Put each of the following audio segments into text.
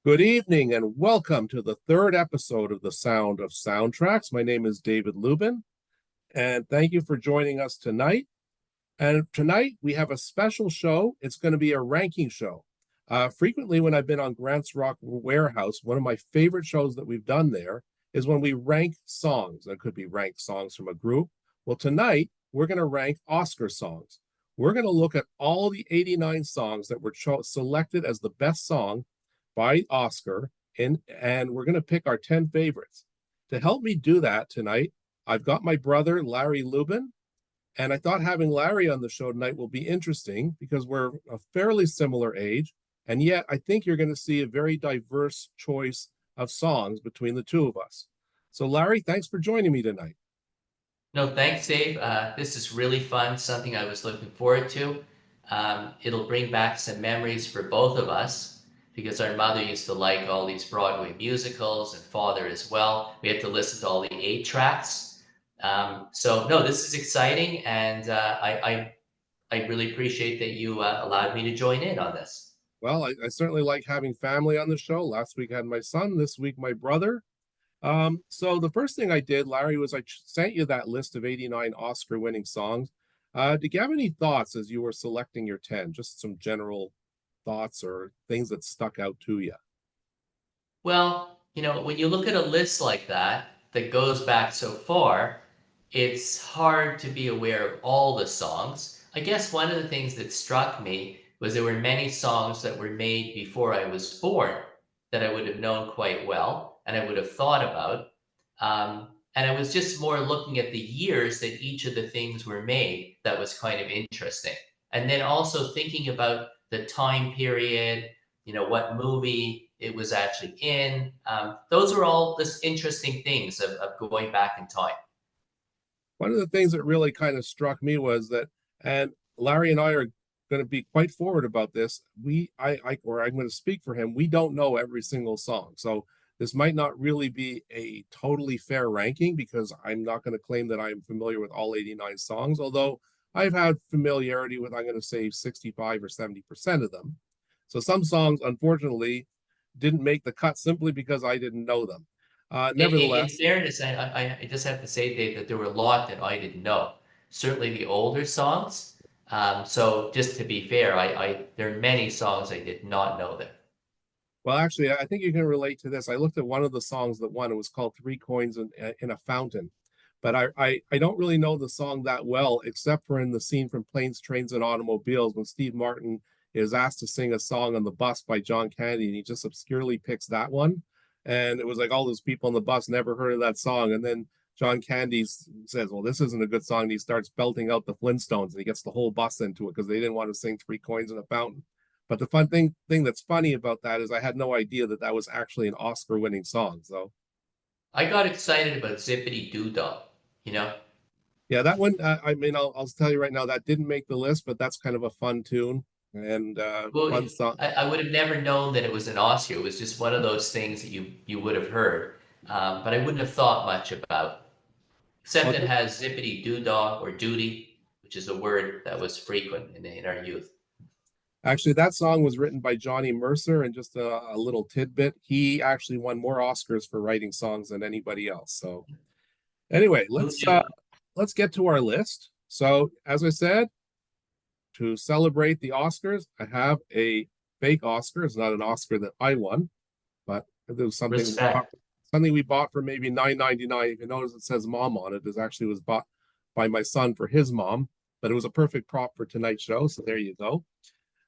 Good evening and welcome to the third episode of The Sound of Soundtracks. My name is David Lubin, and thank you for joining us tonight. And tonight we have a special show. It's going to be a ranking show. Frequently, when I've been on Grant's Rock Warehouse, one of my favorite shows that we've done there is when we rank songs. That could be ranked songs from a group. Well, tonight we're going to rank Oscar songs. We're going to look at all the 89 songs that were selected as the best song by Oscar, and we're going to pick our 10 favorites. To help me do that tonight, I've got my brother, Larry Lubin, and I thought having Larry on the show tonight will be interesting because we're a fairly similar age, and yet I think you're going to see a very diverse choice of songs between the two of us. So, Larry, thanks for joining me tonight. No, thanks, Dave. This is really fun, something I was looking forward to. It'll bring back some memories for both of us because our mother used to like all these Broadway musicals and father as well. We had to listen to all the eight tracks. No, this is exciting, and I really appreciate that you allowed me to join in on this. Well, I certainly like having family on the show. Last week I had my son, this week my brother. So the first thing I did, Larry, was I sent you that list of 89 Oscar winning songs. Did you have any thoughts as you were selecting your 10? Just some general thoughts or things that stuck out to you? Well, when you look at a list like that that goes back so far, it's hard to be aware of all the songs. I guess one of the things that struck me was there were many songs that were made before I was born that I would have known quite well and I would have thought about. And I was just more looking at the years that each of the things were made that was kind of interesting. And then also thinking about the time period, what movie it was actually in. Those are all just interesting things of going back in time. One of the things that really kind of struck me was that, and Larry and I are going to be quite forward about this. Or I'm going to speak for him. We don't know every single song, so this might not really be a totally fair ranking because I'm not going to claim that I'm familiar with all 89 songs. Although I've had familiarity with, I'm going to say 65 or 70% of them. So some songs, unfortunately, didn't make the cut simply because I didn't know them. In Nevertheless, fairness, I just have to say, Dave, that there were a lot that I didn't know. Certainly the older songs. So just to be fair, there are many songs I did not know there. well, actually, I think you can relate to this. I looked at one of the songs that won. It was called Three Coins in a Fountain. But I don't really know the song that well, except for in the scene from Planes, Trains, and Automobiles when Steve Martin is asked to sing a song on the bus by John Candy, and he just obscurely picks that one. And it was like all those people on the bus never heard of that song. And then John Candy says, well, this isn't a good song. And he starts belting out the Flintstones, and he gets the whole bus into it because they didn't want to sing Three Coins in a Fountain. But the thing that's funny about that is I had no idea that that was actually an Oscar-winning song. So I got excited about Zippity Doo Dah, you know? yeah, that one. I mean, I'll tell you right now that didn't make the list, but that's kind of a fun tune and Well, fun song. I would have never known that it was an Oscar. It was just one of those things that you would have heard, but I wouldn't have thought much about. Except it Well, has zippity doo dah or duty, which is a word that was frequent in our youth. actually, that song was written by Johnny Mercer, and just a little tidbit, he actually won more Oscars for writing songs than anybody else. So anyway, Who let's knew? let's get to our list. So as I said, to celebrate the Oscars, I have a fake Oscar. It's not an Oscar that I won, but it was Respect. something we bought for maybe $9.99. If you notice, it says "mom" on it. It actually was bought by my son for his mom, but it was a perfect prop for tonight's show. So there you go.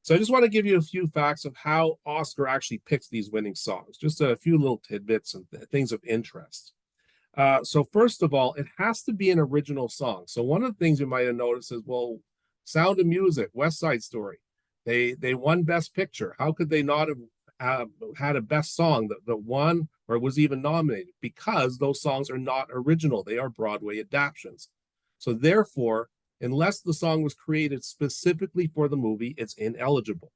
So I just want to give you a few facts of how Oscar actually picks these winning songs. Just a few little tidbits and things of interest. So first of all, it has to be an original song. So one of the things you might have noticed is, well, Sound of Music, West Side Story, they won Best Picture. How could they not have had a best song that won or was even nominated? Because those songs are not original; they are Broadway adaptations. So therefore, unless the song was created specifically for the movie, it's ineligible.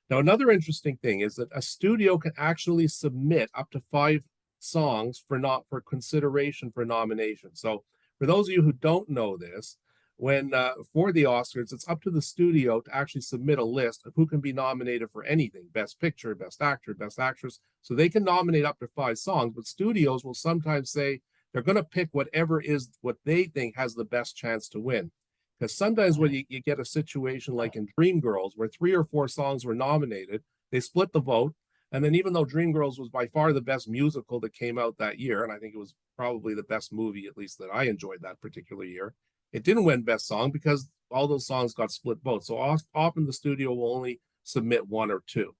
Now, another interesting thing is that a studio can actually submit up to 5 songs for not for consideration for nomination. So, for those of you who don't know this, when for the Oscars, it's up to the studio to actually submit a list of who can be nominated for anything: best picture, best actor, best actress. So they can nominate up to 5 songs, but studios will sometimes say they're going to pick whatever is what they think has the best chance to win. Because sometimes when you get a situation like in Dreamgirls, where 3 or 4 songs were nominated, they split the vote. And then, even though Dreamgirls was by far the best musical that came out that year, and I think it was probably the best movie, at least that I enjoyed that particular year, it didn't win best song because all those songs got split votes. So often the studio will only submit 1 or 2.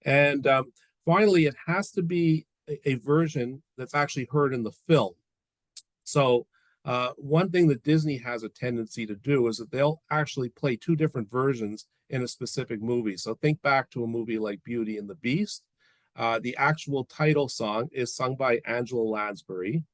And finally, it has to be a version that's actually heard in the film. So one thing that Disney has a tendency to do is that they'll actually play 2 different versions in a specific movie. So think back to a movie like Beauty and the Beast. The actual title song is sung by Angela Lansbury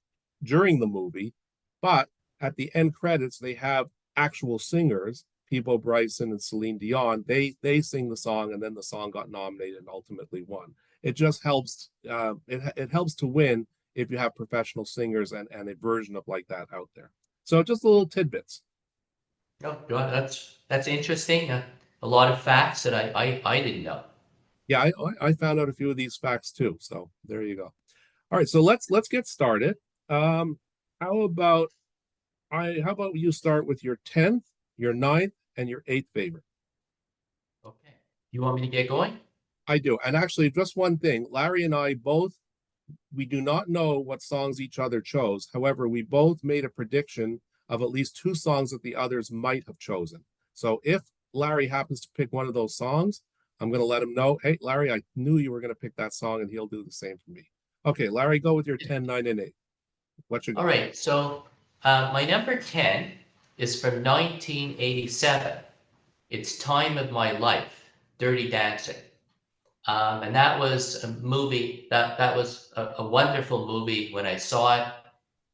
during the movie, but at the end credits, they have actual singers, Peabo Bryson and Celine Dion. They sing the song, and then the song got nominated and ultimately won. It just helps. It helps to win if you have professional singers and a version of like that out there. So just a little tidbits. No, that's interesting. A lot of facts that I didn't know. Yeah, I found out a few of these facts too. So there you go. All right, so let's get started. Um, how about how about you start with your 10th, your ninth, and your eighth favorite? Okay. You want me to get going? I do. And actually, just one thing, Larry and I both, we do not know what songs each other chose. However, we both made a prediction of at least 2 songs that the others might have chosen. So if Larry happens to pick one of those songs, I'm going to let him know, hey, Larry, I knew you were going to pick that song, and he'll do the same for me. Okay, Larry, go with your 10, 9, and 8. What you All got? right. So my number 10 is from 1987. It's Time of My Life, Dirty Dancing. And that was a movie that was a wonderful movie when I saw it,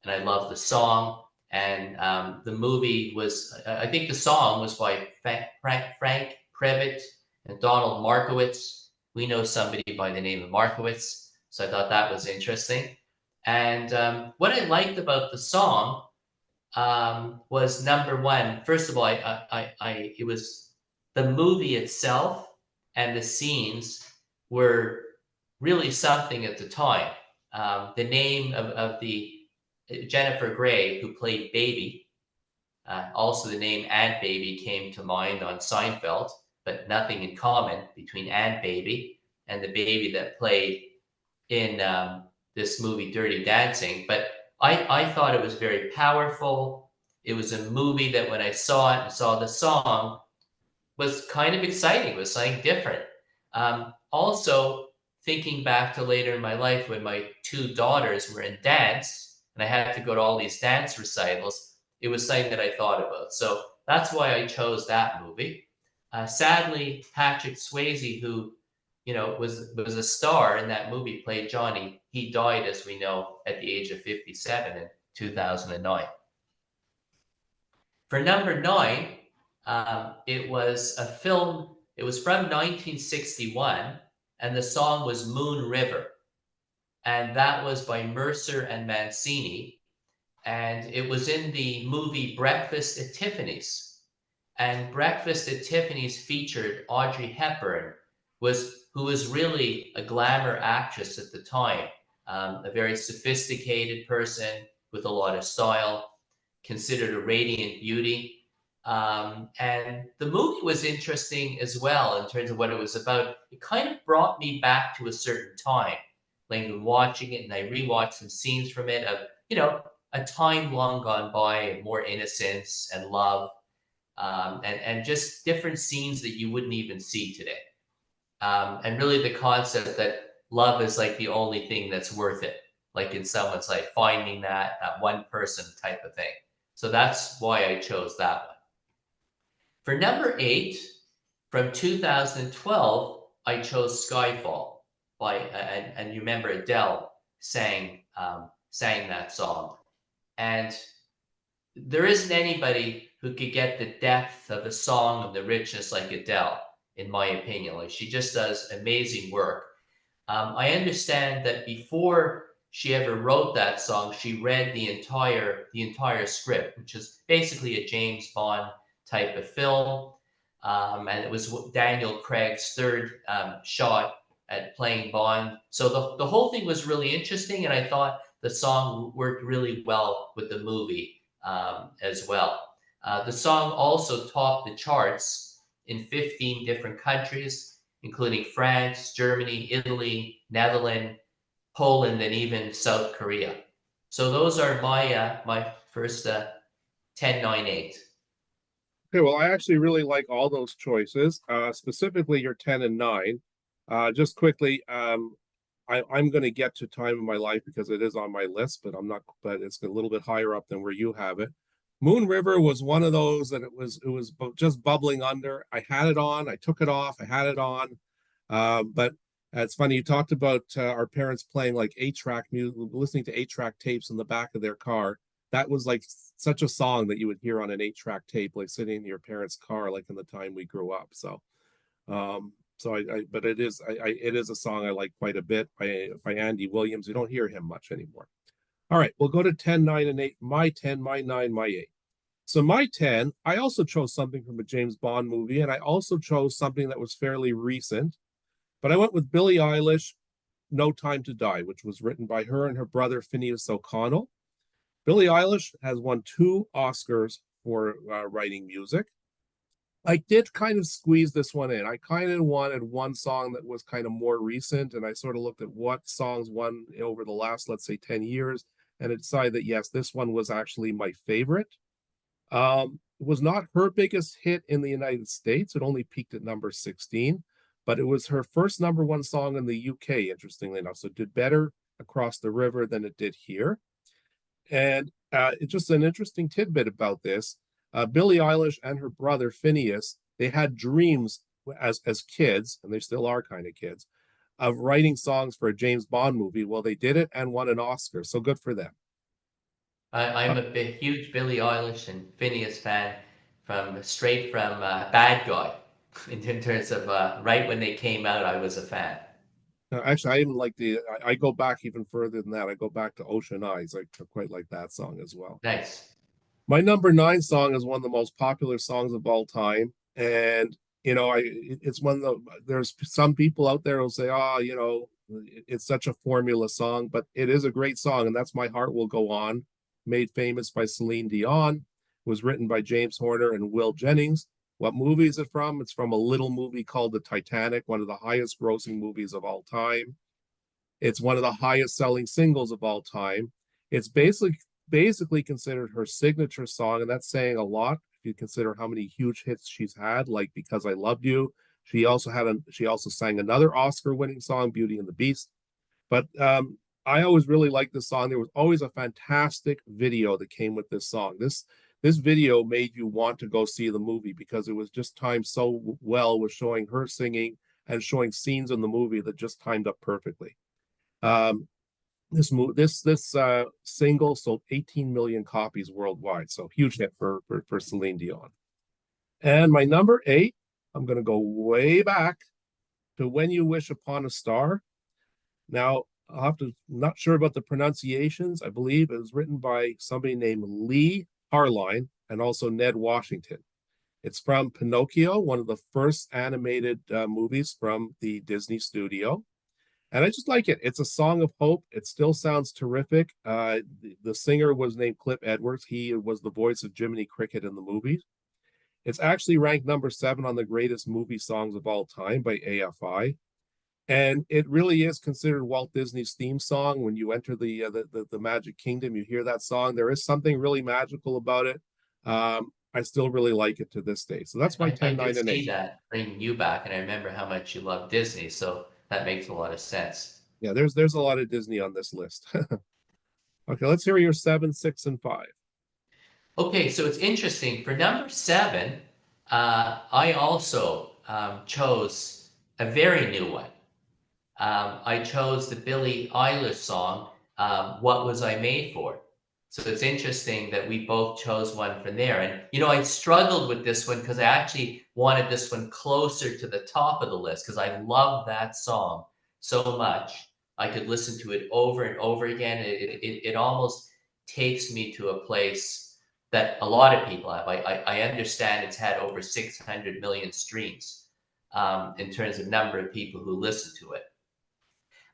and I loved the song. And the movie was, I think the song was by Frank Previtt and Donald Markowitz. We know somebody by the name of Markowitz, so I thought that was interesting. And what I liked about the song was number one. First of all, it was the movie itself and the scenes were really something at the time. The name of the Jennifer Grey, who played Baby, also the name Aunt Baby came to mind on Seinfeld, but nothing in common between Aunt Baby and the baby that played in this movie Dirty Dancing. But I thought it was very powerful. It was a movie that when I saw it and saw the song was kind of exciting. It was something different. Also, thinking back to later in my life when my 2 daughters were in dance and I had to go to all these dance recitals, it was something that I thought about. So that's why I chose that movie. Sadly, Patrick Swayze, who was a star in that movie, played Johnny. He died, as we know, at the age of 57 in 2009. For number 9, it was a film. It was from 1961, and the song was Moon River, and that was by Mercer and Mancini, and it was in the movie Breakfast at Tiffany's. And Breakfast at Tiffany's featured Audrey Hepburn, who was really a glamour actress at the time, a very sophisticated person with a lot of style, considered a radiant beauty. And the movie was interesting as well in terms of what it was about. It kind of brought me back to a certain time, like watching it, and I rewatched some scenes from it of, a time long gone by, more innocence and love, and just different scenes that you wouldn't even see today. And really the concept that love is like the only thing that's worth it, like in someone's life, finding that one person type of thing. So that's why I chose that one. For number 8, from 2012, I chose Skyfall and you remember Adele sang that song. And there isn't anybody who could get the depth of a song and the richness like Adele, in my opinion. Like, she just does amazing work. I understand that before she ever wrote that song, she read the entire script, which is basically a James Bond type of film. And it was Daniel Craig's third shot at playing Bond. So the whole thing was really interesting, and I thought the song worked really well with the movie as well. The song also topped the charts in 15 different countries, including France, Germany, Italy, Netherlands, Poland, and even South Korea. So those are my first 10, 9, 8. Okay, well, I actually really like all those choices, specifically your 10 and 9. Just quickly, I'm going to get to Time of My Life because it is on my list, but I'm not, but it's a little bit higher up than where you have it. Moon River was one of those that it was just bubbling under. I had it on, I took it off, I had it on. But it's funny, you talked about our parents playing like 8-track music, listening to 8-track tapes in the back of their car. That was like such a song that you would hear on an 8-track tape, like sitting in your parents' car, like in the time we grew up. So but it is a song I like quite a bit by Andy Williams. You don't hear him much anymore. All right, we'll go to 10, 9, and 8. My 10, my 9, my 8. So my 10, I also chose something from a James Bond movie, and I also chose something that was fairly recent. But I went with Billie Eilish, No Time to Die, which was written by her and her brother Phineas O'Connell. Billie Eilish has won 2 Oscars for writing music. I did kind of squeeze this one in. I kind of wanted one song that was kind of more recent, and I sort of looked at what songs won over the last, let's say, 10 years, and I decided that yes, this one was actually my favorite. It was not her biggest hit in the United States. It only peaked at number 16, but it was her first number 1 song in the UK, interestingly enough. So it did better across the river than it did here. And it's just an interesting tidbit about this. Billie Eilish and her brother Phineas, they had dreams as kids, and they still are kind of kids, of writing songs for a James Bond movie. Well, they did it and won an Oscar. So good for them. I'm a huge Billie Eilish and Phineas fan from straight from Bad Guy. In terms of right when they came out, I was a fan. Actually, I even like I go back even further than that. I go back to Ocean Eyes. I quite like that song as well. Nice. My number 9 song is one of the most popular songs of all time. And, it's one of there's some people out there who'll say, oh, it's such a formula song, but it is a great song. And that's My Heart Will Go On, made famous by Celine Dion, was written by James Horner and Will Jennings. What movie is it from? It's from a little movie called The Titanic, one of the highest grossing movies of all time. It's one of the highest selling singles of all time. It's basically considered her signature song, and that's saying a lot if you consider how many huge hits she's had, like Because I Loved You. She also sang another Oscar-winning song, Beauty and the Beast. But I always really liked this song. There was always a fantastic video that came with this song. This video made you want to go see the movie because it was just timed so well with showing her singing and showing scenes in the movie that just timed up perfectly. Um, this single sold 18 million copies worldwide, so huge hit for Celine Dion. And my number 8, I'm going to go way back to When You Wish Upon a Star. Now, not sure about the pronunciations. I believe it was written by somebody named Lee Harline and also Ned Washington. It's from Pinocchio, one of the first animated movies from the Disney studio. And I just like it. It's a song of hope. It still sounds terrific. The singer was named Cliff Edwards. He was the voice of Jiminy Cricket in the movie. It's actually ranked number 7 on the greatest movie songs of all time by AFI. And it really is considered Walt Disney's theme song. When you enter the Magic Kingdom, you hear that song. There is something really magical about it. I still really like it to this day. So that's my I 10, could 9, and 8. see that bringing you back, and I remember how much you love Disney, so that makes a lot of sense. Yeah, there's a lot of Disney on this list. Okay, let's hear your 7, 6, and 5. Okay, so it's interesting. For number 7, I also chose a very new one. I chose the Billie Eilish song, What Was I Made For? So it's interesting that we both chose one from there. And, I struggled with this one because I actually wanted this one closer to the top of the list because I love that song so much. I could listen to it over and over again. It almost takes me to a place that a lot of people have. I understand it's had over 600 million streams in terms of number of people who listen to it.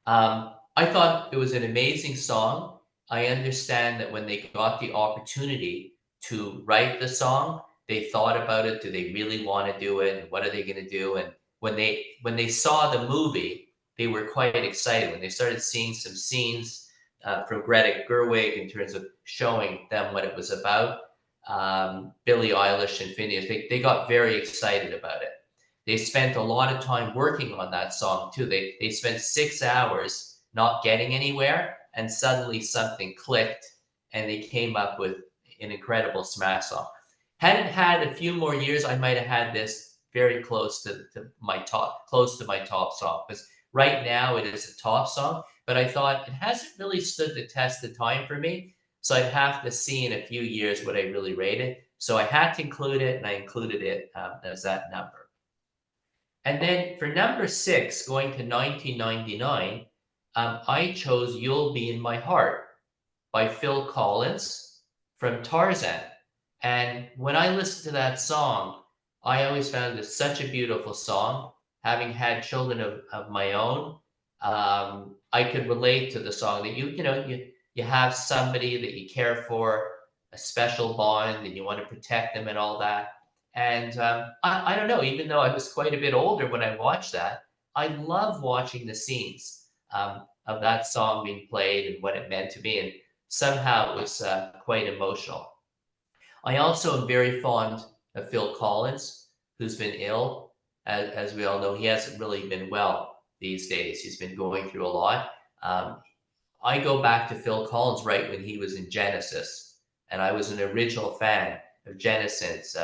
I thought it was an amazing song. I understand that when they got the opportunity to write the song, they thought about it. Do they really want to do it? And what are they going to do? And when they saw the movie, they were quite excited. When they started seeing some scenes from Greta Gerwig in terms of showing them what it was about, Billie Eilish and Phineas, they got very excited about it. They spent a lot of time working on that song too. They spent 6 hours not getting anywhere, and suddenly something clicked, and they came up with an incredible smash song. Had it had a few more years, I might have had this very close to my top, song. Because right now it is a top song, but I thought it hasn't really stood the test of time for me. So I'd have to see in a few years what I really rate it. So I had to include it, and I included it as that number. And then for number 6, going to 1999, I chose You'll Be in My Heart by Phil Collins from Tarzan. And when I listened to that song, I always found it such a beautiful song. Having had children of my own, I could relate to the song that you have somebody that you care for, a special bond, and you want to protect them and all that. And I don't know, even though I was quite a bit older when I watched that, I love watching the scenes of that song being played and what it meant to me. And somehow it was quite emotional. I also am very fond of Phil Collins, who's been ill. As we all know, he hasn't really been well these days. He's been going through a lot. I go back to Phil Collins right when he was in Genesis, and I was an original fan of Genesis.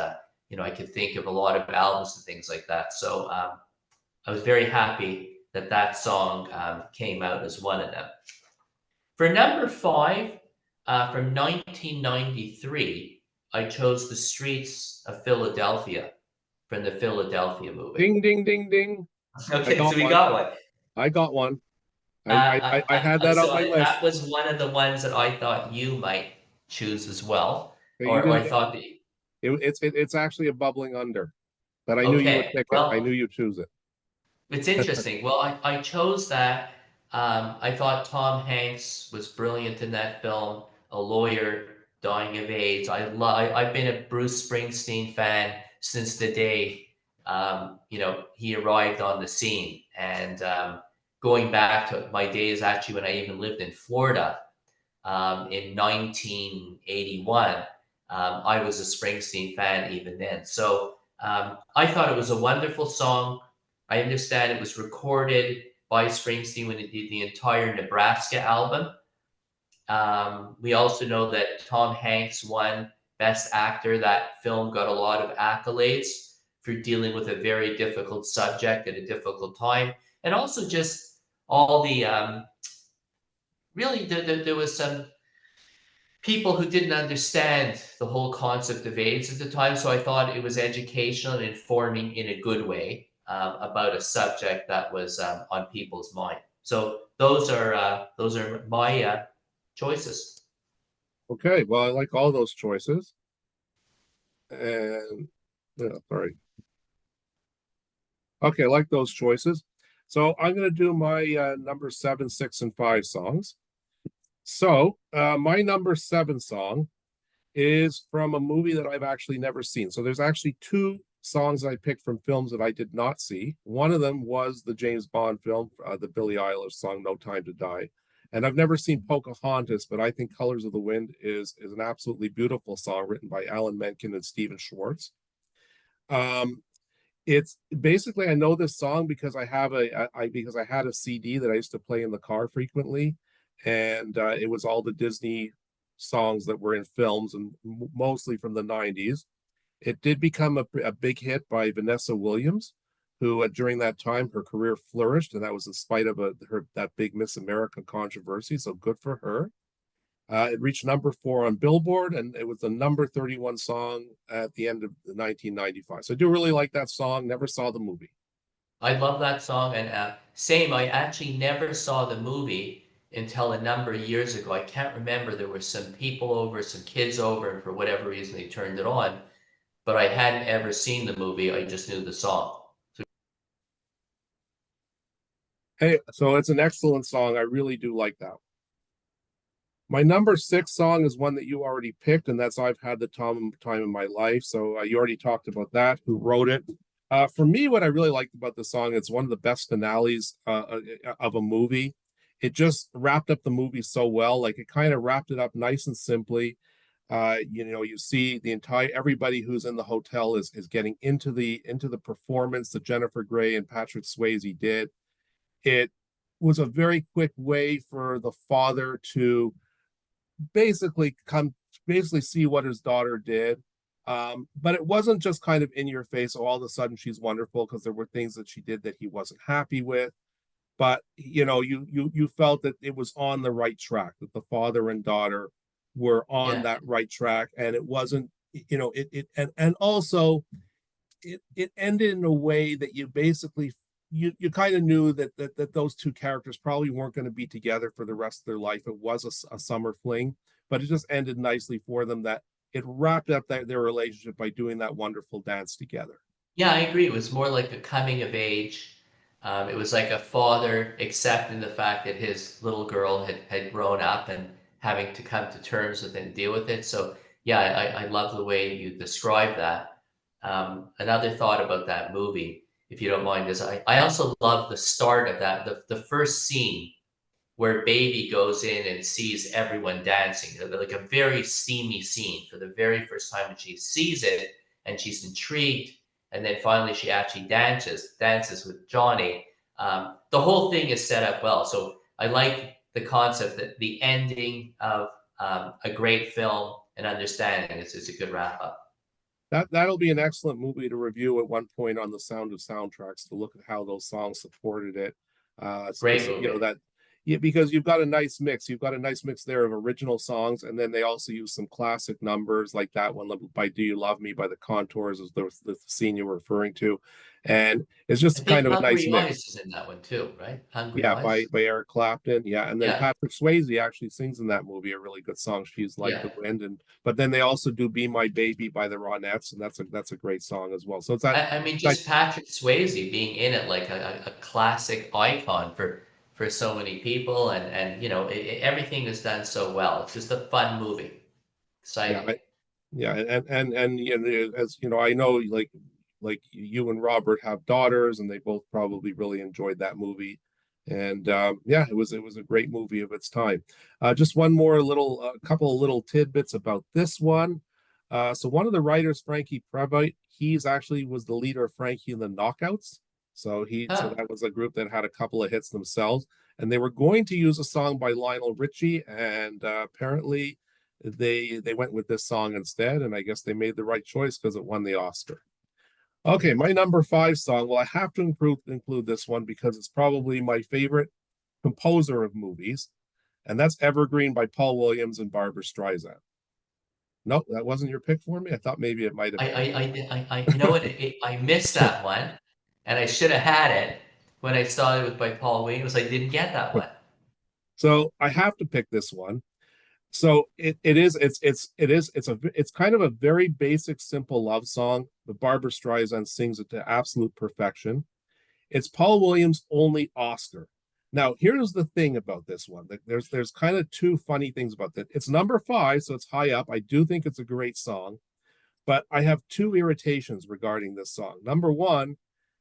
I could think of a lot of albums and things like that. So I was very happy that that song came out as one of them. For number 5, from 1993, I chose The Streets of Philadelphia from the Philadelphia movie. Ding, ding, ding, ding. Okay, so we got one. I got one. I had that on my list. That was one of the ones that I thought you might choose as well, Okay, you or I didn't. thought that. It's actually a bubbling under, but I knew you would Okay, pick it. I well, knew you'd choose it. it's interesting. Well, I chose that. I thought Tom Hanks was brilliant in that film, a lawyer dying of AIDS. I've been a Bruce Springsteen fan since the day he arrived on the scene, and going back to my days actually when I even lived in Florida in 1981. I was a Springsteen fan even then. So I thought it was a wonderful song. I understand it was recorded by Springsteen when he did the entire Nebraska album. We also know that Tom Hanks won Best Actor. That film got a lot of accolades for dealing with a very difficult subject at a difficult time. And also just all the, really, there was some people who didn't understand the whole concept of AIDS at the time. So I thought it was educational and informing in a good way about a subject that was on people's mind. So those are my choices. Okay, well, I like all those choices. And sorry. Okay, I like those choices. So I'm going to do my number 7, 6, and 5 songs. So my number 7 song is from a movie that I've actually never seen. So there's actually 2 songs I picked from films that I did not see. One of them was the James Bond film, the Billie Eilish song "No Time to Die." And I've never seen Pocahontas, but I think "Colors of the Wind" is an absolutely beautiful song written by Alan Menken and Stephen Schwartz. It's basically, I know this song because I had a CD that I used to play in the car frequently, and it was all the Disney songs that were in films, and mostly from the 90s. It did become a big hit by Vanessa Williams, who during that time her career flourished, and that was in spite of that big Miss America controversy. So good for her. It reached number 4 on Billboard, and it was the number 31 song at the end of 1995. So I do really like that song. Never saw the movie. I love that song, and Same, I actually never saw the movie until a number of years ago. I can't remember. There were some people over, some kids over, and for whatever reason they turned it on, but I hadn't ever seen the movie. I just knew the song. Hey, so it's an excellent song. I really do like that. My number six song is one that you already picked, and that's I've Had the Time in My Life. So you already talked about that, who wrote it. For me, what I really liked about the song, it's one of the best finales of a movie. It just wrapped up the movie so well. Like it kind of wrapped it up nice and simply. You see the entire everybody who's in the hotel is getting into the performance that Jennifer Grey and Patrick Swayze did. It was a very quick way for the father to basically come basically see what his daughter did. But it wasn't just kind of in your face. So all of a sudden she's wonderful, because there were things that she did that he wasn't happy with. But you felt that it was on the right track, that the father and daughter were on Yeah. that right track, and it wasn't, and also it ended in a way that you basically you kind of knew that those two characters probably weren't going to be together for the rest of their life. It was a summer fling, but it just ended nicely for them, that it wrapped up their relationship by doing that wonderful dance together. Yeah, I agree. It was more like a coming of age. It was like a father accepting the fact that his little girl had grown up and having to come to terms with it and deal with it. So, yeah, I love the way you describe that. Another thought about that movie, if you don't mind, is I also love the start of that, the first scene where baby goes in and sees everyone dancing, like a very steamy scene for the very first time, and she sees it and she's intrigued, and then finally she actually dances with Johnny. The whole thing is set up well, so I like the concept that the ending of a great film and understanding is a good wrap up. That'll be an excellent movie to review at one point on the Sound of Soundtracks, to look at how those songs supported it. Great Specific, movie. that yeah, because you've got a nice mix. You've got a nice mix there of original songs, and then they also use some classic numbers like that one by "Do You Love Me" by the Contours, is the scene you were referring to, and it's I just kind think of a nice Hungry mix. Eyes is in that one too, right? Hungry Yeah, Eyes. by Eric Clapton. Yeah, and then Yeah, Patrick Swayze actually sings in that movie a really good song, "She's Like yeah. the Wind," and but then they also do "Be My Baby" by the Ronettes, and that's a great song as well. So it's I mean, that just Patrick Swayze being in it, like a classic icon for so many people, and everything is done so well. It's just a fun movie, yeah, exciting. yeah, and as you know, I know like you and Robert have daughters, and they both probably really enjoyed that movie. And yeah, it was a great movie of its time. Just one more little couple of little tidbits about this one. So one of the writers, Frankie Prevost, he's actually was the leader of Frankie and the Knockouts. So Oh, that was a group that had a couple of hits themselves, and they were going to use a song by Lionel Richie, and apparently they went with this song instead, and I guess they made the right choice because it won the Oscar. Okay, my number five song. Well, I have to include this one because it's probably my favorite composer of movies, and that's Evergreen by Paul Williams and Barbara Streisand. No, that wasn't your pick for me. I thought maybe it might have been. you know what? I missed that one, and I should have had it when I saw it was by Paul Williams. I didn't get that one. So I have to pick this one. So it's kind of a very basic, simple love song, but Barbara Streisand sings it to absolute perfection. It's Paul Williams' only Oscar. Now, here's the thing about this one. There's kind of two funny things about that. It's number five, so it's high up. I do think it's a great song, but I have two irritations regarding this song. Number one,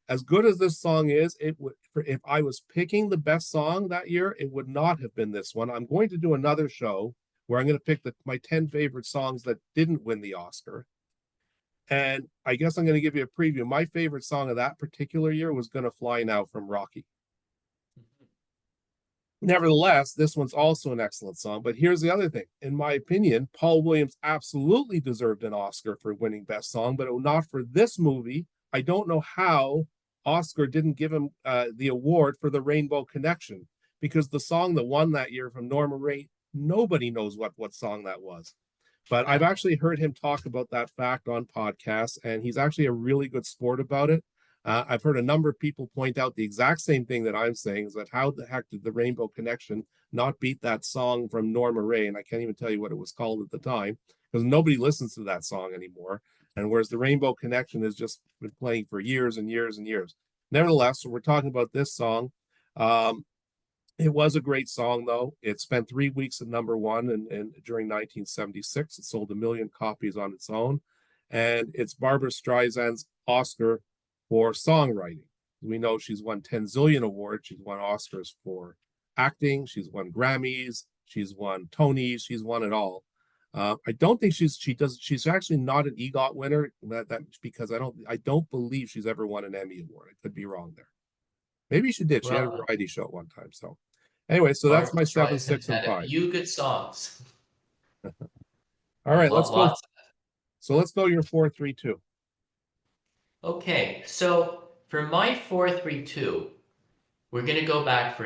as good as this song is, it would if I was picking the best song that year, it would not have been this one. I'm going to do another show where I'm going to pick my 10 favorite songs that didn't win the Oscar. And I guess I'm going to give you a preview. My favorite song of that particular year was Gonna Fly Now from Rocky. Nevertheless, this one's also an excellent song. But here's the other thing. In my opinion, Paul Williams absolutely deserved an Oscar for winning Best Song, but not for this movie. I don't know how Oscar didn't give him the award for the Rainbow Connection, because the song that won that year from Norma Rain, nobody knows what song that was. But I've No. actually heard him talk about that fact on podcasts, and he's actually a really good sport about it. I've heard a number of people point out the exact same thing that I'm saying, is that how the heck did the Rainbow Connection not beat that song from Norma Ray? And I can't even tell you what it was called at the time, because nobody listens to that song anymore. And whereas the Rainbow Connection has just been playing for years and years and years. Nevertheless, when we're talking about this song, um, it was a great song, though. It spent 3 weeks at number one, and during 1976, it sold 1 million copies on its own. And it's Barbara Streisand's Oscar for songwriting. We know she's won 10 zillion awards. She's won Oscars for acting. She's won Grammys. She's won Tonys. She's won it all. I don't think she's actually not an EGOT winner. That's because I don't believe she's ever won an Emmy award. I could be wrong there. Maybe she did. She had a Well, variety show at one time. So anyway, so that's Barbra my seven, Streisand six, and had a five. few good songs. All right, let's go. Lots. So let's go your 4-3-2. Okay, so for my 4-3-2, we're going to go back for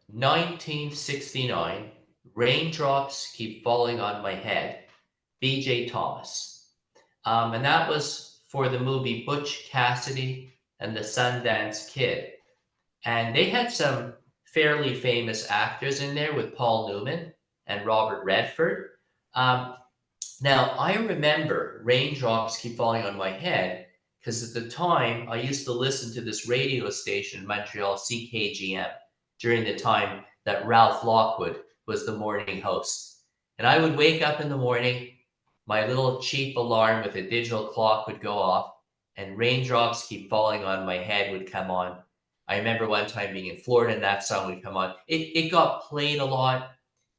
1969, Raindrops Keep Falling on My Head, B.J. Thomas. And that was for the movie Butch Cassidy and the Sundance Kid. And they had some fairly famous actors in there with Paul Newman and Robert Redford. Um, Now, I remember Raindrops Keep Falling on My Head because at the time I used to listen to this radio station in Montreal, CKGM, during the time that Ralph Lockwood was the morning host. And I would wake up in the morning, my little cheap alarm with a digital clock would go off, and Raindrops Keep Falling on My Head would come on. I remember one time being in Florida and that song would come on. It got played a lot.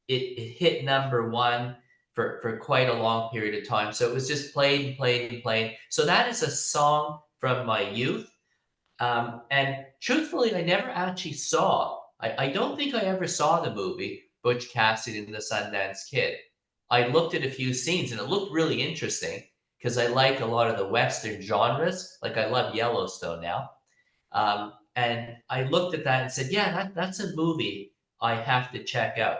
It hit number one for quite a long period of time. So it was just played and played and played. So that is a song from my youth. And truthfully, I never actually I don't think I ever saw the movie Butch Cassidy and the Sundance Kid. I looked at a few scenes and it looked really interesting because I like a lot of the Western genres. Like I love Yellowstone now. And I looked at that and said, yeah, that's a movie I have to check out.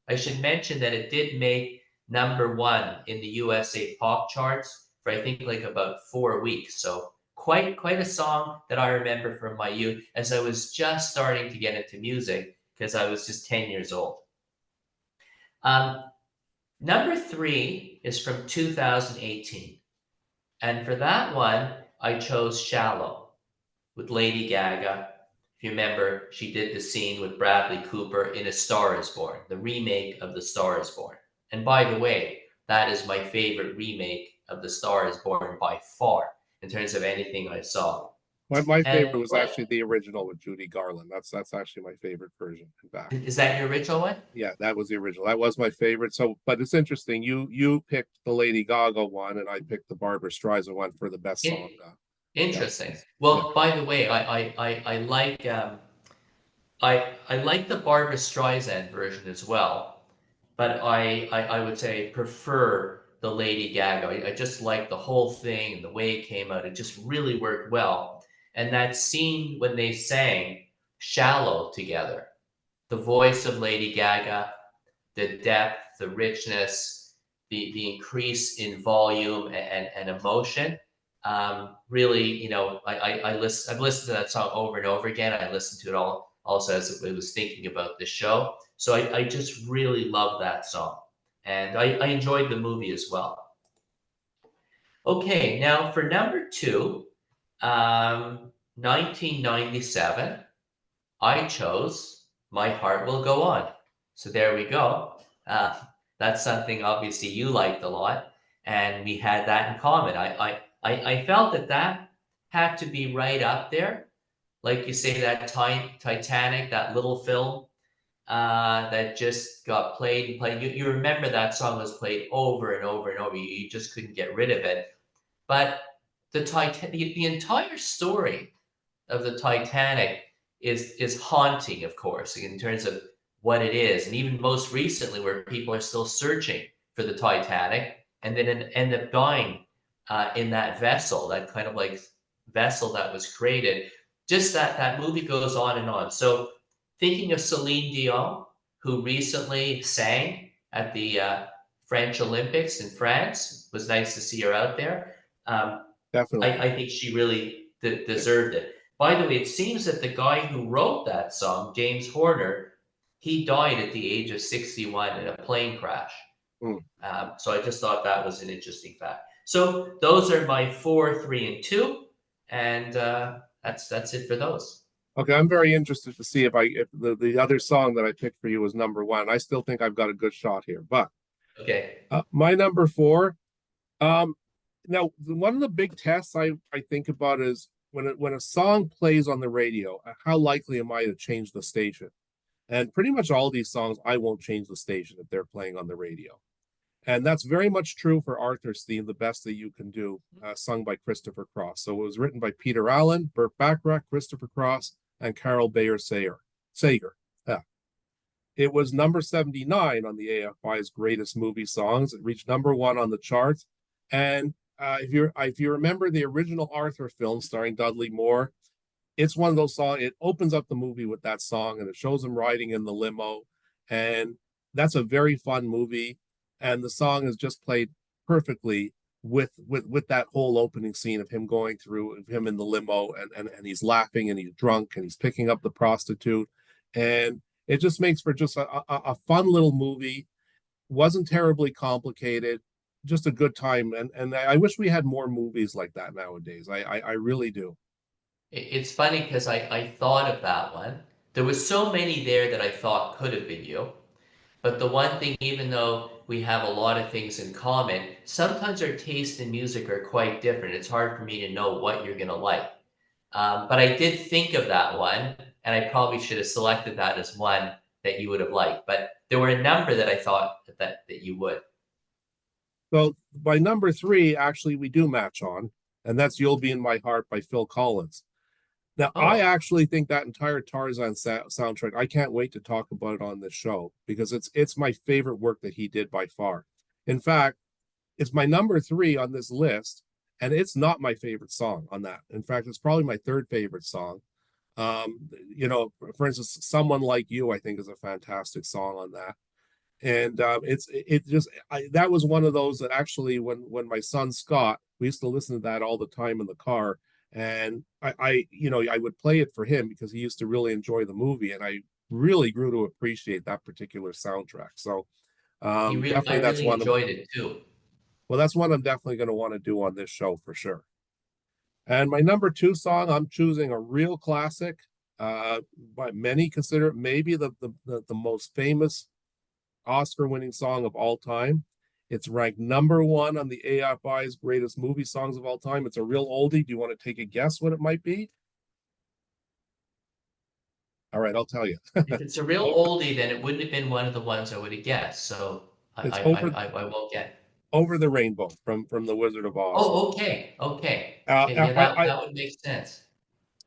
I should mention that it did make number one in the USA pop charts for I think like about 4 weeks. So quite a song that I remember from my youth as I was just starting to get into music because I was just 10 years old. Um, Number three is from 2018. And for that one, I chose Shallow with Lady Gaga. If you remember, she did the scene with Bradley Cooper in A Star is Born, the remake of The Star is Born. And by the way, that is my favorite remake of The Star is Born by far in terms of anything I saw. My favorite And was actually the original with Judy Garland. That's actually my favorite version. In fact, is that your original one? yeah, that was the original. That was my favorite. So, but it's interesting. You picked the Lady Gaga one, and I picked the Barbara Streisand one for the best In, song. Yeah, Interesting. yeah. Well, by the way, I like the Barbara Streisand version as well, but I would say prefer the Lady Gaga. I just like the whole thing and the way it came out. It just really worked well. And that scene when they sang Shallow together, the voice of Lady Gaga, the depth, the richness, the increase in volume and emotion. Really, I've listened to that song over and over again. I listened to it all also as I was thinking about the show. So I just really love that song. And I enjoyed the movie as well. Okay, now for number two, 1997. I chose My Heart Will Go On. So there we go. That's something obviously you liked a lot, and we had that in common. I felt that had to be right up there. Like you say, that Titanic, that little film that just got played and played. You remember that song was played over and over and over. You just couldn't get rid of it. But the entire story of the Titanic is haunting, of course, in terms of what it is, and even most recently, where people are still searching for the Titanic, and then end up dying in that vessel, that kind of like vessel that was created. Just that movie goes on and on. So, thinking of Celine Dion, who recently sang at the French Olympics in France, it was nice to see her out there. Definitely. I think she really that deserved it. By the way, it seems that the guy who wrote that song, James Horner, he died at the age of 61 in a plane crash. Hmm. So I just thought that was an interesting fact. So those are my 4, 3, and 2, and that's it for those. Okay, I'm very interested to see if the other song that I picked for you was number one. I still think I've got a good shot here, but Okay. my number four. Um, Now one of the big tests I think about is when a song plays on the radio, how likely am I to change the station? And pretty much all these songs, I won't change the station if they're playing on the radio. And that's very much true for Arthur's theme, The Best That You Can Do, sung by Christopher Cross. So it was written by Peter Allen, Burt Bacharach, Christopher Cross, and Carol Bayer Sager. Yeah. It was number 79 on the AFI's greatest movie songs. It reached number one on the charts. And if you remember the original Arthur film starring Dudley Moore, it's one of those songs. It opens up the movie with that song, and it shows him riding in the limo, and that's a very fun movie. And the song is just played perfectly with that whole opening scene of him going through of him in the limo, and he's laughing and he's drunk and he's picking up the prostitute, and it just makes for just a fun little movie. Wasn't terribly complicated, just a good time, and I wish we had more movies like that nowadays. I really do. It's funny because I thought of that one. There was so many there that I thought could have been you. But the one thing, even though we have a lot of things in common, sometimes our taste in music are quite different. It's hard for me to know what you're going to like. But I did think of that one, and I probably should have selected that as one that you would have liked. But there were a number that I thought that you would. So by number three, actually, we do match on, and that's "You'll Be in My Heart" by Phil Collins. Now, I Oh, actually think that entire Tarzan soundtrack, I can't wait to talk about it on this show because it's my favorite work that he did by far. In fact, it's my number three on this list, and it's not my favorite song on that. In fact, it's probably my third favorite song. For instance, "Someone Like You," I think is a fantastic song on that. And that was one of those that actually when my son Scott, we used to listen to that all the time in the car, and I would play it for him because he used to really enjoy the movie, and I really grew to appreciate that particular soundtrack. So I definitely that's really one of enjoyed it too. well, that's one I'm definitely going to want to do on this show for sure. And my number two song, I'm choosing a real classic. By many consider it maybe the most famous Oscar-winning song of all time. It's ranked number one on the AFI's greatest movie songs of all time. It's a real oldie. Do you want to take a guess what it might be? All right, I'll tell you. If it's a real oldie, then it wouldn't have been one of the ones I would have guessed. So It's I won't get. over the rainbow from the Wizard of Oz. Oh, okay, okay. Uh, Yeah, yeah, I, that I that would make sense.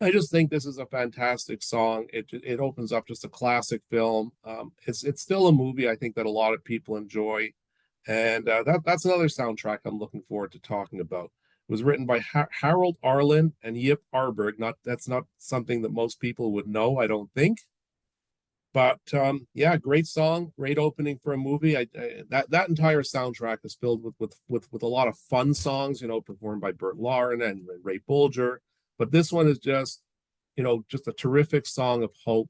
I just think this is a fantastic song. It opens up just a classic film. It's still a movie I think that a lot of people enjoy, and that's another soundtrack I'm looking forward to talking about. It was written by Harold Arlen and Yip Arberg. Not That's not something that most people would know, I don't think. But yeah, great song, great opening for a movie. That entire soundtrack is filled with a lot of fun songs, performed by Burt Lauren and Ray Bolger. But this one is just a terrific song of hope,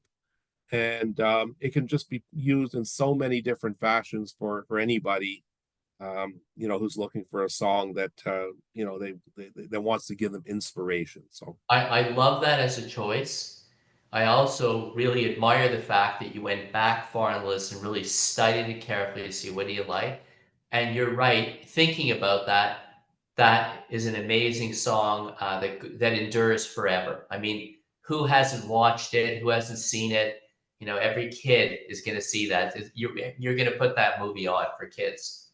and it can just be used in so many different fashions for anybody, who's looking for a song that that wants to give them inspiration. So I love that as a choice. I also really admire the fact that you went back far in the list and really studied it carefully to see what do you like. And you're right, thinking about that, that is an amazing song that endures forever. I mean, who hasn't watched it? Who hasn't seen it? You know, every kid is going to see that. You're going to put that movie on for kids.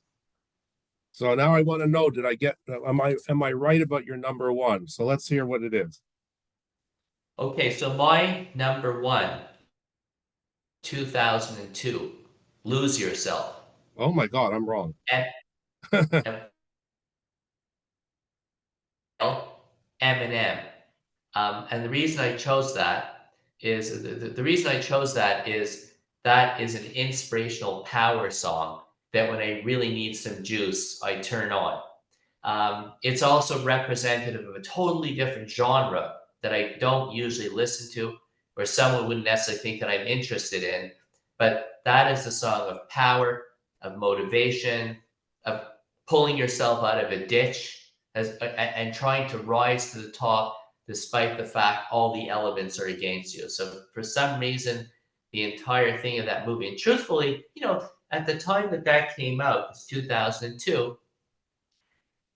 so now I want to know, did I get am I right about your number one? So let's hear what it is. Okay, so my number one, 2002, Lose Yourself. Oh my God, I'm wrong. And, and Eminem. And the reason I chose that is the reason I chose that is an inspirational power song that when I really need some juice, I turn on. It's also representative of a totally different genre that I don't usually listen to, or someone wouldn't necessarily think that I'm interested in. But that is a song of power, of motivation, of pulling yourself out of a ditch and trying to rise to the top despite the fact all the elements are against you. So for some reason, the entire thing of that movie, and truthfully, at the time that that came out, it's 2002,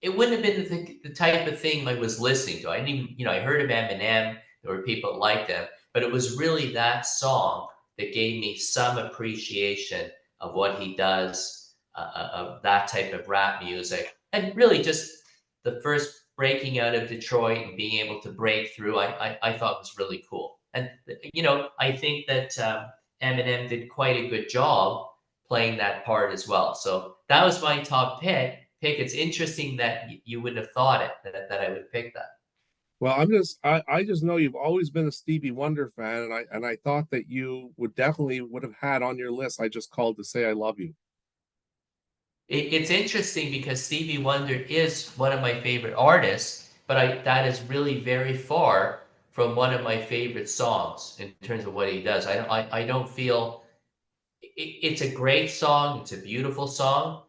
it wouldn't have been the type of thing I was listening to. I didn't even, I heard of Eminem. There were people that liked him, but it was really that song that gave me some appreciation of what he does, of that type of rap music, and really just the first breaking out of Detroit and being able to break through. I thought was really cool, and I think that Eminem did quite a good job playing that part as well. So that was my top pick. It's interesting that you wouldn't have thought that I would pick that. Well, I just know you've always been a Stevie Wonder fan, and I thought that you would have had on your list. I just called to say I love you. It's interesting because Stevie Wonder is one of my favorite artists, but that is really very far from one of my favorite songs in terms of what he does. I don't feel it's a great song. It's a beautiful song.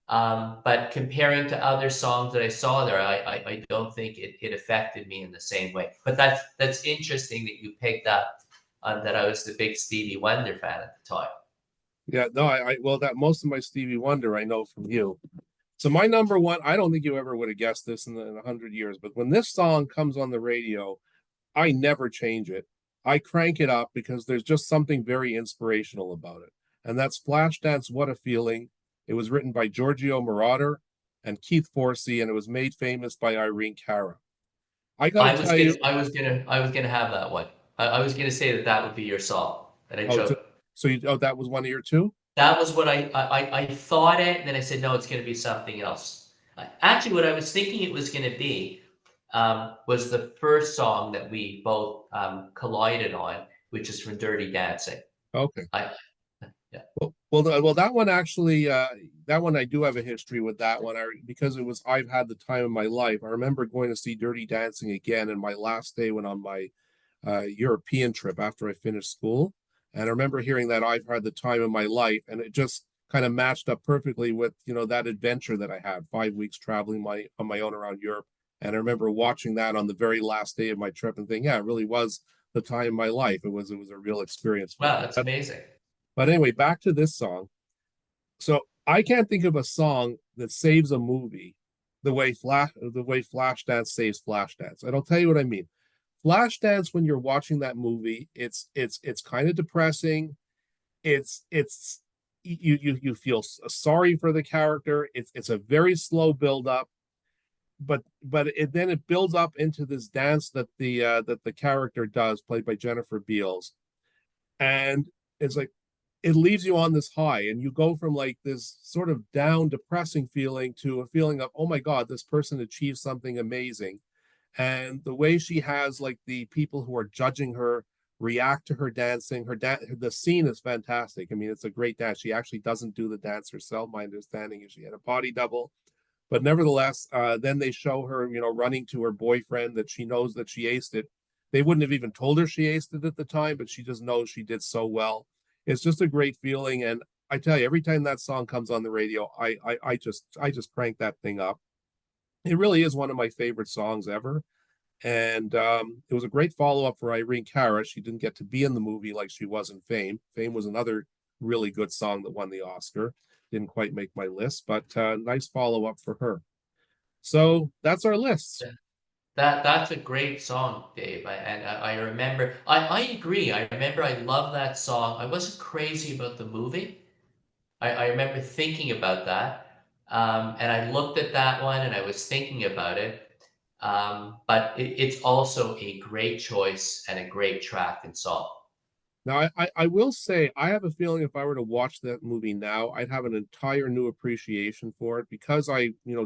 But comparing to other songs that I saw there, I don't think it affected me in the same way. But that's interesting that you picked up on that I was the big Stevie Wonder fan at the time. Yeah, no, well, that most of my Stevie Wonder I know from you. So my number one, I don't think you ever would have guessed this in 100 years, but when this song comes on the radio, I never change it. I crank it up because there's just something very inspirational about it. And that's Flashdance What a Feeling. It was written by Giorgio Moroder and Keith Forsey, and it was made famous by Irene Cara. I got to I was tell gonna, you, I was gonna have that one. I was gonna say that that would be your song that I oh, chose. that was one of your two? That was what I thought it, and then I said no, it's gonna be something else. Actually, what I was thinking it was gonna be was the first song that we both collided on, which is from Dirty Dancing. Okay. I Yeah. Well, that one actually, that one I do have a history with that one. Because I've had the time of my life. I remember going to see Dirty Dancing again, and my last day when on my European trip after I finished school. And I remember hearing that I've had the time of my life, and it just kind of matched up perfectly with that adventure that I had 5 weeks traveling on my own around Europe. And I remember watching that on the very last day of my trip and thinking, yeah, it really was the time of my life. It was a real experience for Wow, me. that's amazing. But anyway, back to this song. So I can't think of a song that saves a movie the way Flashdance saves Flashdance. And I'll tell you what I mean. Flashdance, when you're watching that movie, it's kind of depressing. It's you feel sorry for the character. It's a very slow build up, then it builds up into this dance that the character does, played by Jennifer Beals, and it's like it leaves you on this high, and you go from like this sort of down, depressing feeling to a feeling of, oh my God, this person achieved something amazing. And the way she has like the people who are judging her react to her dancing, the scene is fantastic. I mean, it's a great dance. She actually doesn't do the dance herself. My understanding is she had a body double, but nevertheless, then they show her, running to her boyfriend that she knows that she aced it. They wouldn't have even told her she aced it at the time, but she just knows she did so well. It's just a great feeling, and I tell you, every time that song comes on the radio, I just crank that thing up. It really is one of my favorite songs ever, and it was a great follow up for Irene Cara. She didn't get to be in the movie like she was in Fame. Fame was another really good song that won the Oscar. Didn't quite make my list, but nice follow up for her. So that's our list. That's a great song, Dave. I remember. I agree. I remember. I love that song. I wasn't crazy about the movie. I remember thinking about that, and I looked at that one, and I was thinking about it. But it's also a great choice and a great track and song. Now, I will say, I have a feeling if I were to watch that movie now, I'd have an entire new appreciation for it because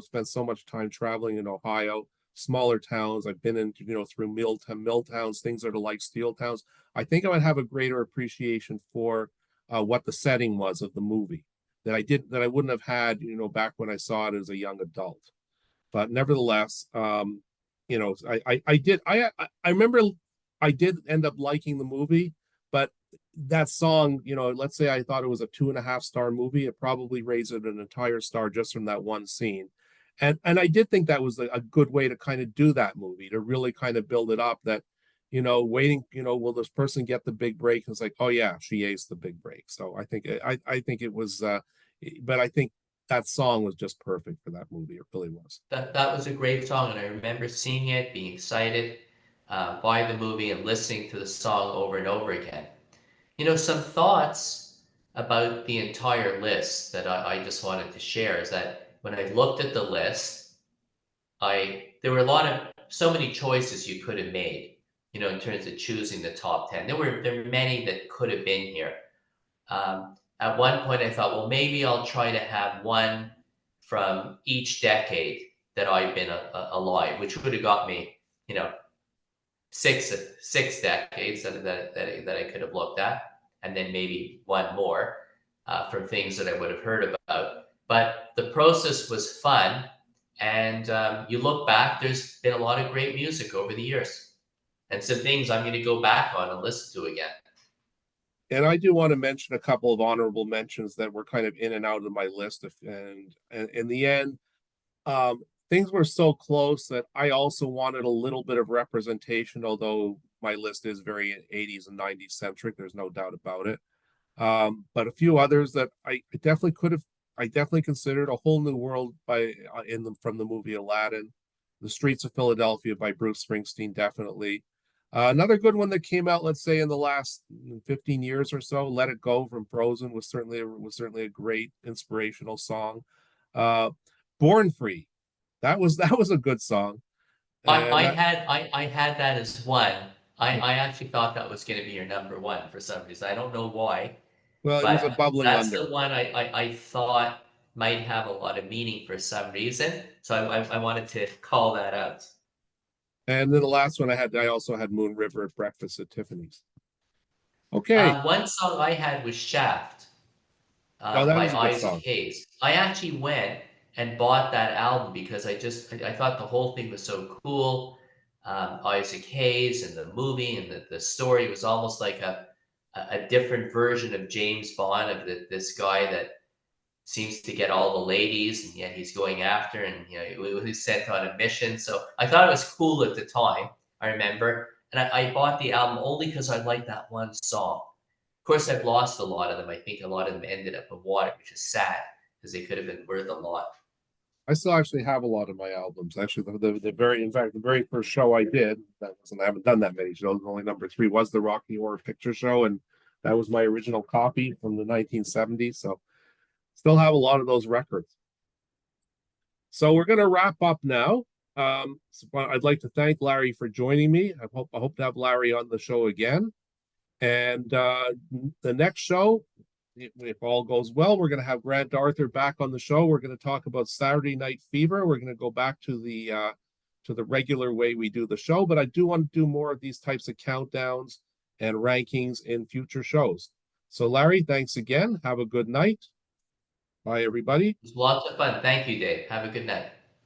spent so much time traveling in Ohio, smaller towns. I've been in, through mill towns, things that are like steel towns. I think I would have a greater appreciation for what the setting was of the movie that I wouldn't have had, back when I saw it as a young adult. but nevertheless, I remember I did end up liking the movie, but that song, let's say I thought it was a 2.5 star movie, it probably raised it an entire star just from that one scene. And I did think that was a good way to kind of do that movie, to really kind of build it up that, waiting, will this person get the big break? And it's like, oh yeah, she aced the big break. So I think it was but I think that song was just perfect for that movie. It really was. That was a great song, and I remember seeing it, being excited by the movie, and listening to the song over and over again. Some thoughts about the entire list that I just wanted to share is that when I looked at the list, there were so many choices you could have made, in terms of choosing the top 10. There were many that could have been here. At one point, I thought, well, maybe I'll try to have one from each decade that I've been alive, which would have got me, you know, six decades that I could have looked at, and then maybe one more from things that I would have heard about. But the process was fun, and you look back, there's been a lot of great music over the years, and some things I'm going to go back on and listen to again. And I do want to mention a couple of honorable mentions that were kind of in and out of my list. And in the end, things were so close that I also wanted a little bit of representation, although my list is very 80s and 90s centric. There's no doubt about it. But a few others that I definitely could have, I definitely considered A Whole New World from the movie Aladdin, The Streets of Philadelphia by Bruce Springsteen, definitely. Another good one that came out, let's say, in the last 15 years or so, "Let It Go" from Frozen was certainly a great inspirational song. Uh, "Born Free," that was a good song, I, and I that had I had that as one. I actually thought that was going to be your number one for some reason. I don't know why, well, it was a but bubbling that's under. the one I thought might have a lot of meaning for some reason. So I wanted to call that out. And then the last one I also had "Moon River" at Breakfast at Tiffany's. Okay, One song I had was Shaft oh, that by is a good Isaac song. Hayes. I actually went and bought that album because I thought the whole thing was so cool. Isaac Hayes and the movie and the story was almost like a different version of James Bond, of this guy that seems to get all the ladies, and yet he's going after, and he's sent on a mission. So I thought it was cool at the time. I remember, and I bought the album only because I liked that one song. Of course, I've lost a lot of them. I think a lot of them ended up in water, which is sad because they could have been worth a lot. I still actually have a lot of my albums. Actually, the very, in fact, the very first show I did, I haven't done that many shows. Only number three was the Rocky Horror Picture Show, and that was my original copy from the 1970s. So, still have a lot of those records. So we're going to wrap up now. So I'd like to thank Larry for joining me. I hope to have Larry on the show again. And the next show, if all goes well, we're going to have Grant Arthur back on the show. We're going to talk about Saturday Night Fever. We're going to go back to the regular way we do the show, but I do want to do more of these types of countdowns and rankings in future shows. So Larry, thanks again. Have a good night. Bye, everybody. It was lots of fun. Thank you, Dave. Have a good night.